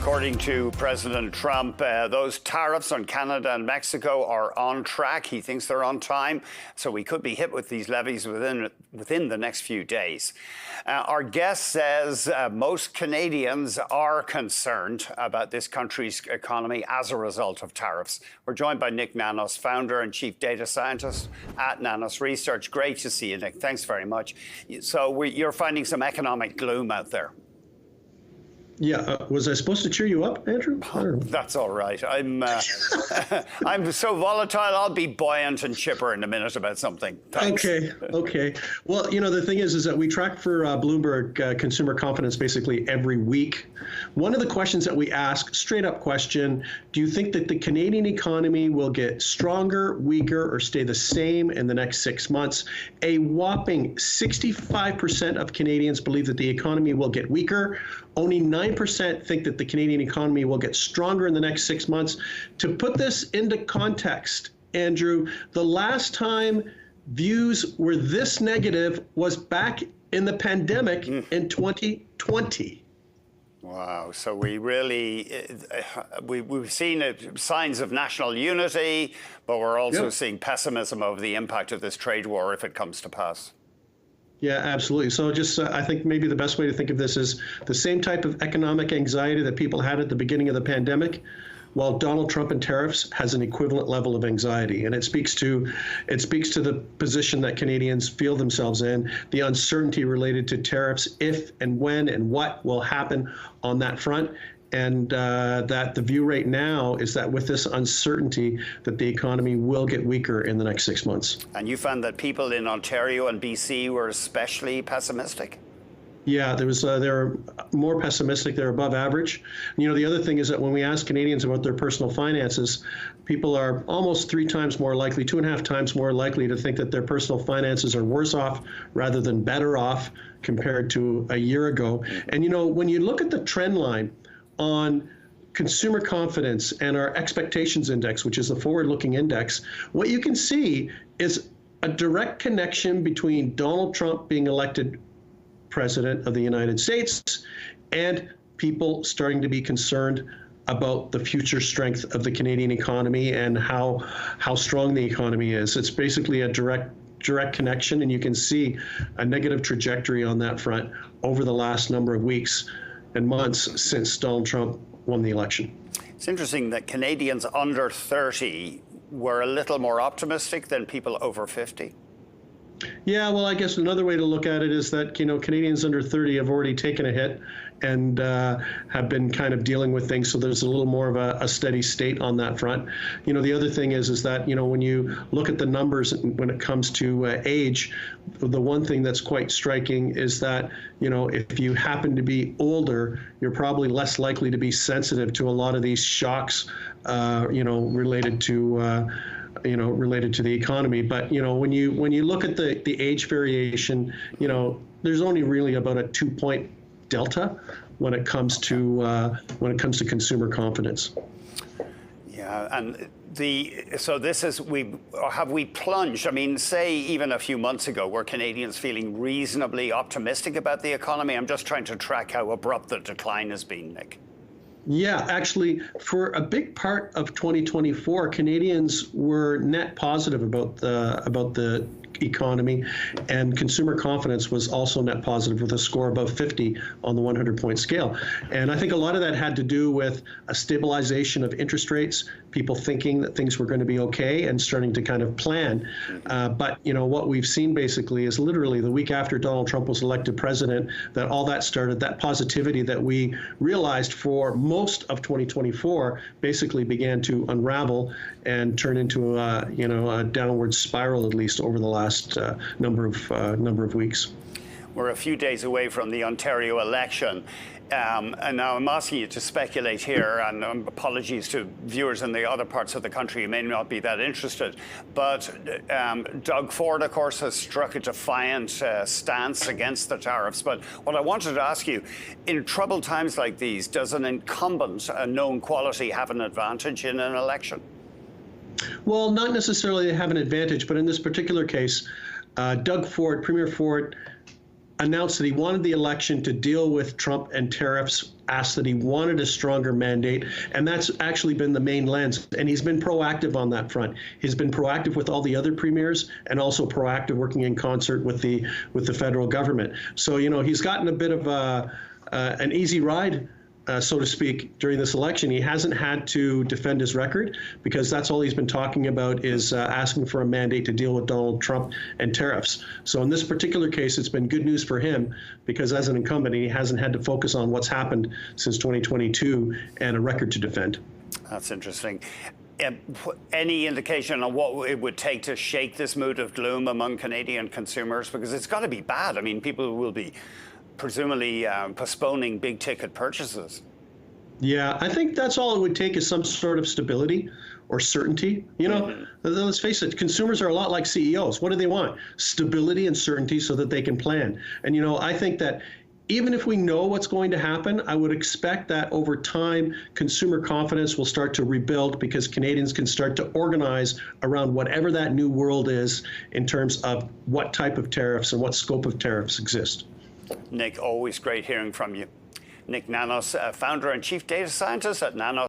According to President Trump, those tariffs on Canada and Mexico are on track. He thinks they're on time, so we could be hit with these levies within the next few days. Our guest says most Canadians are concerned about this country's economy as a result of tariffs. We're joined by Nik Nanos, founder and chief data scientist at Nanos Research. Great to see you, Nik. Thanks very much. So you're finding some economic gloom out there. Yeah, was I supposed to cheer you up, Andrew? That's all right. I'm I'm so volatile. I'll be buoyant and chipper in a minute about something. Thanks. Okay. Well, you know, the thing is that we track for Bloomberg consumer confidence basically every week. One of the questions that we ask, straight up question, do you think that the Canadian economy will get stronger, weaker, or stay the same in the next 6 months? A whopping 65% of Canadians believe that the economy will get weaker. Only 9% think that the Canadian economy will get stronger in the next 6 months. To put this into context, Andrew, the last time views were this negative was back in the pandemic in 2020. Wow. So we really, we've seen signs of national unity, but we're also seeing pessimism over the impact of this trade war if it comes to pass. Yeah, absolutely. So just I think maybe the best way to think of this is the same type of economic anxiety that people had at the beginning of the pandemic, while Donald Trump and tariffs has an equivalent level of anxiety. And it speaks to the position that Canadians feel themselves in, the uncertainty related to tariffs, if and when and what will happen on that front. And that the view right now is that with this uncertainty, that the economy will get weaker in the next 6 months. And you found that people in Ontario and BC were especially pessimistic? Yeah, they're more pessimistic. They're above average. You know, the other thing is that when we ask Canadians about their personal finances, people are almost 3 times more likely, 2.5 times more likely to think that their personal finances are worse off rather than better off compared to a year ago. And, you know, when you look at the trend line on consumer confidence and our expectations index, which is the forward-looking index, what you can see is a direct connection between Donald Trump being elected president of the United States and people starting to be concerned about the future strength of the Canadian economy and how strong the economy is. It's basically a direct connection, and you can see a negative trajectory on that front over the last number of weeks and months since Donald Trump won the election. It's interesting that Canadians under 30 were a little more optimistic than people over 50. Yeah, well, I guess another way to look at it is that, you know, Canadians under 30 have already taken a hit and have been kind of dealing with things. So there's a little more of a steady state on that front. You know, the other thing is that, you know, when you look at the numbers when it comes to age, the one thing that's quite striking is that, you know, if you happen to be older, you're probably less likely to be sensitive to a lot of these shocks, you know, related to the economy. But, you know, when you look at the age variation, you know, there's only really about a 2-point delta when it comes to consumer confidence. Yeah, and so this is have we plunged? I mean, say even a few months ago, were Canadians feeling reasonably optimistic about the economy? I'm just trying to track how abrupt the decline has been, Nik. Yeah, actually, for a big part of 2024, Canadians were net positive about the economy, and consumer confidence was also net positive with a score above 50 on the 100-point scale. And I think a lot of that had to do with a stabilization of interest rates, people thinking that things were going to be okay and starting to kind of plan. But, you know, what we've seen basically is literally the week after Donald Trump was elected president, that all that started, that positivity that we realized for most of 2024 basically began to unravel and turn into a downward spiral, at least over the last number of weeks. We're a few days away from the Ontario election. And now I'm asking you to speculate here, and apologies to viewers in the other parts of the country who may not be that interested. But Doug Ford, of course, has struck a defiant stance against the tariffs. But what I wanted to ask you, in troubled times like these, does an incumbent, a known quality, have an advantage in an election? Well, not necessarily have an advantage, but in this particular case, Doug Ford, Premier Ford, announced that he wanted the election to deal with Trump and tariffs, asked that he wanted a stronger mandate, and that's actually been the main lens. And he's been proactive on that front. He's been proactive with all the other premiers and also proactive working in concert with the federal government. So, he's gotten a bit of an easy ride, so to speak, during this election. He hasn't had to defend his record because that's all he's been talking about is asking for a mandate to deal with Donald Trump and tariffs. So in this particular case, it's been good news for him because as an incumbent, he hasn't had to focus on what's happened since 2022 and a record to defend. That's interesting. Any indication on what it would take to shake this mood of gloom among Canadian consumers? Because it's got to be bad. I mean, people will be presumably postponing big ticket purchases. Yeah, I think that's all it would take is some sort of stability or certainty. Let's face it, consumers are a lot like CEOs. What do they want? Stability and certainty so that they can plan. And, I think that even if we know what's going to happen, I would expect that over time, consumer confidence will start to rebuild because Canadians can start to organize around whatever that new world is in terms of what type of tariffs and what scope of tariffs exist. Nik, always great hearing from you. Nik Nanos, founder and chief data scientist at Nanos.